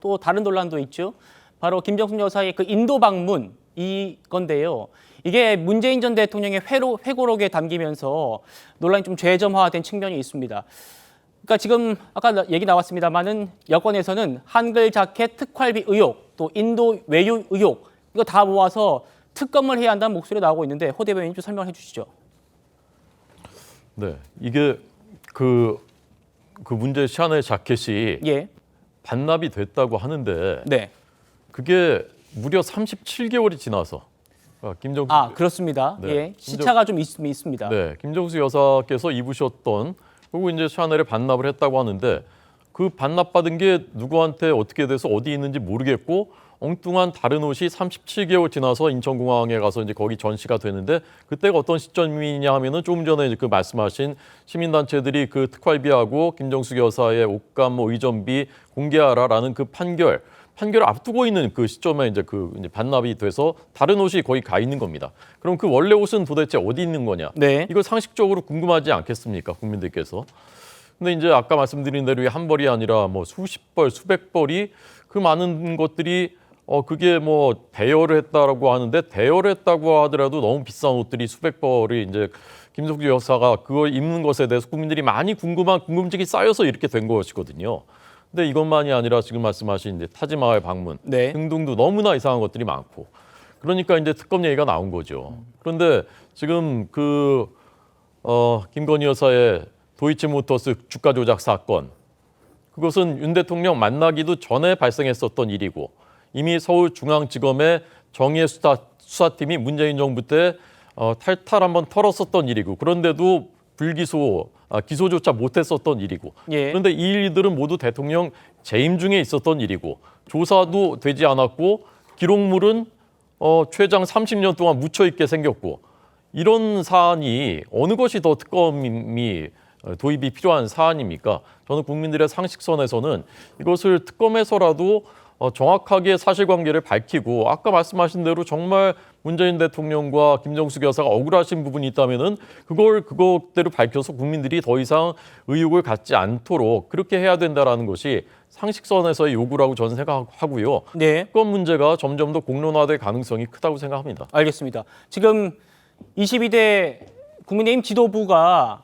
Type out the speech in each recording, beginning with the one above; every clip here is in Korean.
또 다른 논란도 있죠. 바로 김정숙 여사의 그 인도 방문 이건데요. 이게 문재인 전 대통령의 회고록에 담기면서 논란이 좀 재점화된 측면이 있습니다. 그러니까 지금 아까 얘기 나왔습니다만은 여권에서는 한글 자켓 특활비 의혹, 또 인도 외유 의혹 이거 다 모아서 특검을 해야 한다는 목소리 나오고 있는데 호 대변인 좀 설명해 주시죠. 네, 이게 그 문제 샤넬 자켓이 반납이 됐다고 하는데 그게 무려 37개월이 지나서 김정숙 그렇습니다. 시차가 좀 있습니다. 네, 김정숙 여사께서 입으셨던 그리고 이제 샤넬에 반납을 했다고 하는데 그 반납받은 게 누구한테 어떻게 돼서 어디 있는지 모르겠고 엉뚱한 다른 옷이 37개월 지나서 인천공항에 가서 이제 거기 전시가 되는데 그때가 어떤 시점이냐 하면은 조금 전에 그 말씀하신 시민단체들이 그 특활비하고 김정숙 여사의 옷감 의전비 공개하라라는 그 판결을 앞두고 있는 그 시점에 이제 이제 반납이 돼서 다른 옷이 거의 가 있는 겁니다. 그럼 그 원래 옷은 도대체 어디 있는 거냐? 이거 상식적으로 궁금하지 않겠습니까, 국민들께서? 근데 이제 아까 말씀드린 대로 한 벌이 아니라 뭐 수십 벌, 수백 벌이 그 많은 것들이 그게 뭐 대여를 했다라고 하는데 대여를 했다고 하더라도 너무 비싼 옷들이 수백 벌이 이제 김정숙 여사가 그걸 입는 것에 대해서 국민들이 많이 궁금증이 쌓여서 이렇게 된 것이거든요. 근데 이것만이 아니라 지금 말씀하신 이제 타지마할 방문 등등도 너무나 이상한 것들이 많고 그러니까 이제 특검 얘기가 나온 거죠. 그런데 지금 김건희 여사의 도이치모터스 주가 조작 사건 그것은 윤 대통령 만나기도 전에 발생했었던 일이고 이미 서울중앙지검의 정의의 수사팀이 문재인 정부 때 탈탈 한번 털었었던 일이고 그런데도 기소조차 못했었던 일이고 그런데 이 일들은 모두 대통령 재임 중에 있었던 일이고 조사도 되지 않았고 기록물은 최장 30년 동안 묻혀있게 생겼고 이런 사안이 어느 것이 더 특검이 도입이 필요한 사안입니까? 저는 국민들의 상식선에서는 이것을 특검에서라도 정확하게 사실관계를 밝히고 아까 말씀하신 대로 정말 문재인 대통령과 김정숙 여사가 억울하신 부분이 있다면은 그것대로 밝혀서 국민들이 더 이상 의혹을 갖지 않도록 그렇게 해야 된다라는 것이 상식선에서의 요구라고 저는 생각하고요. 특검 문제가 점점 더 공론화될 가능성이 크다고 생각합니다. 알겠습니다. 지금 22대 국민의힘 지도부가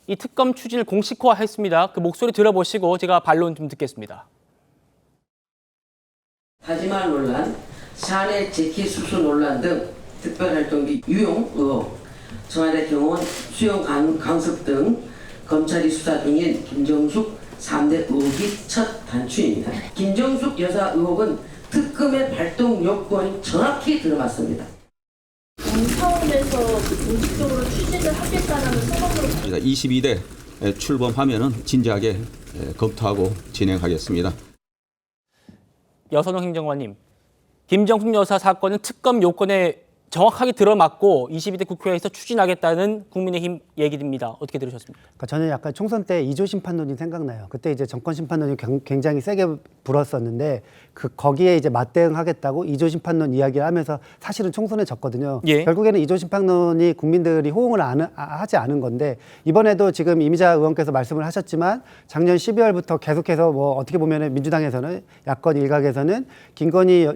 이 특검 추진을 공식화했습니다. 그 목소리 들어보시고 제가 반론 좀 듣겠습니다. 타지마할 논란, 샤넬 재킷 수수 논란 등 특별활동비 유용 의혹, 청와대 경호원 수용 강습 등 검찰이 수사 중인 김정숙 3대 의혹이 첫 단추입니다. 김정숙 여사 의혹은 특검의 발동 요건이 정확히 들어맞습니다. 차원에서 공식적으로 추진을 하겠다는 생각으로 22대 출범하면은 진지하게 검토하고 진행하겠습니다. 여선호 행정관님, 김정숙 여사 사건은 특검 요건에 정확하게 들어맞고 22대 국회에서 추진하겠다는 국민의힘 얘기입니다. 어떻게 들으셨습니까? 그러니까 저는 약간 총선 때 2조 심판론이 생각나요. 그때 이제 정권 심판론이 굉장히 세게 불었었는데 거기에 이제 맞대응하겠다고 2조 심판론 이야기를 하면서 사실은 총선에 졌거든요. 결국에는 2조 심판론이 국민들이 호응을 하지 않은 건데 이번에도 지금 이미자 의원께서 말씀을 하셨지만 작년 12월부터 계속해서 뭐 어떻게 보면은 민주당에서는 야권 일각에서는 김건희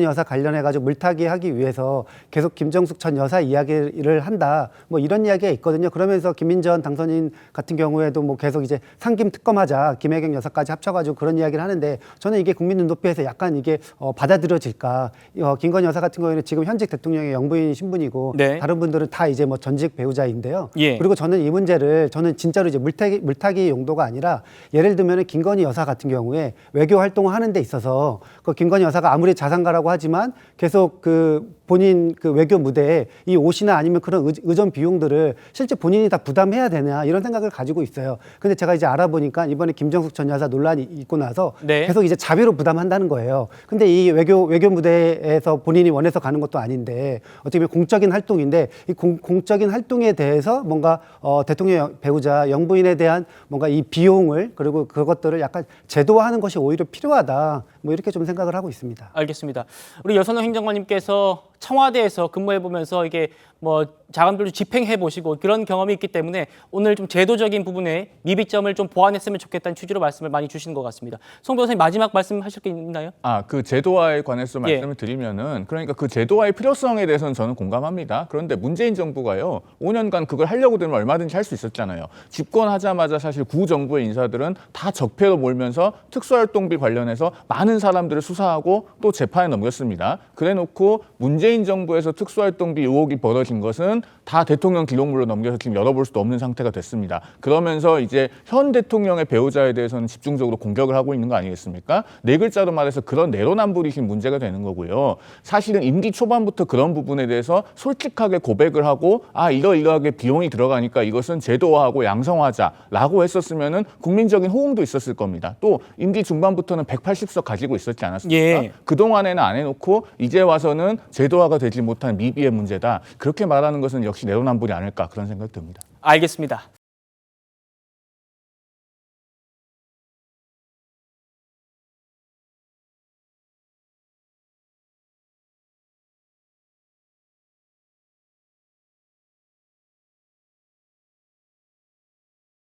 여사 관련해 가지고 물타기 하기 위해서 계속 김정숙 전 여사 이야기를 한다. 뭐 이런 이야기가 있거든요. 그러면서 김민전 당선인 같은 경우에도 뭐 계속 이제 상김 특검하자, 김혜경 여사까지 합쳐가지고 그런 이야기를 하는데 저는 이게 국민 눈높이에서 약간 이게 받아들여질까. 김건희 여사 같은 경우에는 지금 현직 대통령의 영부인 신분이고 다른 분들은 다 이제 뭐 전직 배우자인데요. 그리고 저는 이 문제를 저는 진짜로 이제 물타기 용도가 아니라 예를 들면은 김건희 여사 같은 경우에 외교 활동을 하는 데 있어서 그 김건희 여사가 아무리 자산가라고 하지만 계속 본인 그 외교 무대에 이 옷이나 아니면 그런 의전 비용들을 실제 본인이 다 부담해야 되냐 이런 생각을 가지고 있어요. 근데 제가 이제 알아보니까 이번에 김정숙 전 여사 논란이 있고 나서 계속 이제 자비로 부담한다는 거예요. 근데 이 외교 무대에서 본인이 원해서 가는 것도 아닌데 어떻게 보면 공적인 활동인데 이 공적인 활동에 대해서 뭔가 대통령 배우자 영부인에 대한 뭔가 이 비용을 그리고 그것들을 약간 제도화하는 것이 오히려 필요하다. 뭐 이렇게 좀 생각을 하고 있습니다. 알겠습니다. 우리 여선호 행정관님께서 청와대에서 근무해 보면서 이게 뭐 자금들도 집행해 보시고 그런 경험이 있기 때문에 오늘 좀 제도적인 부분에 미비점을 좀 보완했으면 좋겠다는 취지로 말씀을 많이 주신 것 같습니다. 송 변호사님 마지막 말씀하실 게 있나요? 그 제도화에 관해서 예. 말씀을 드리면은 그러니까 그 제도화의 필요성에 대해서는 저는 공감합니다. 그런데 문재인 정부가요 5년간 그걸 하려고 들면 얼마든지 할 수 있었잖아요. 집권하자마자 사실 구 정부의 인사들은 다 적폐로 몰면서 특수활동비 관련해서 많은 사람들을 수사하고 또 재판에 넘겼습니다. 그래놓고 문재인 정부에서 특수활동비 의혹이 벌어진 것은 다 대통령 기록물로 넘겨서 지금 열어볼 수도 없는 상태가 됐습니다. 그러면서 이제 현 대통령의 배우자에 대해서는 집중적으로 공격을 하고 있는 거 아니겠습니까? 네 글자로 말해서 그런 내로남불이신 문제가 되는 거고요. 사실은 임기 초반부터 그런 부분에 대해서 솔직하게 고백을 하고 이러이러하게 비용이 들어가니까 이것은 제도화하고 양성하자라고 했었으면은 국민적인 호응도 있었을 겁니다. 또 임기 중반부터는 180석 가지고 있었지 않았습니까? 예. 그동안에는 안 해놓고 이제 와서는 제도화가 되지 못한 미비의 문제다. 그렇게 말하는 것은 역시 내로남불이 아닐까 그런 생각이 듭니다. 알겠습니다.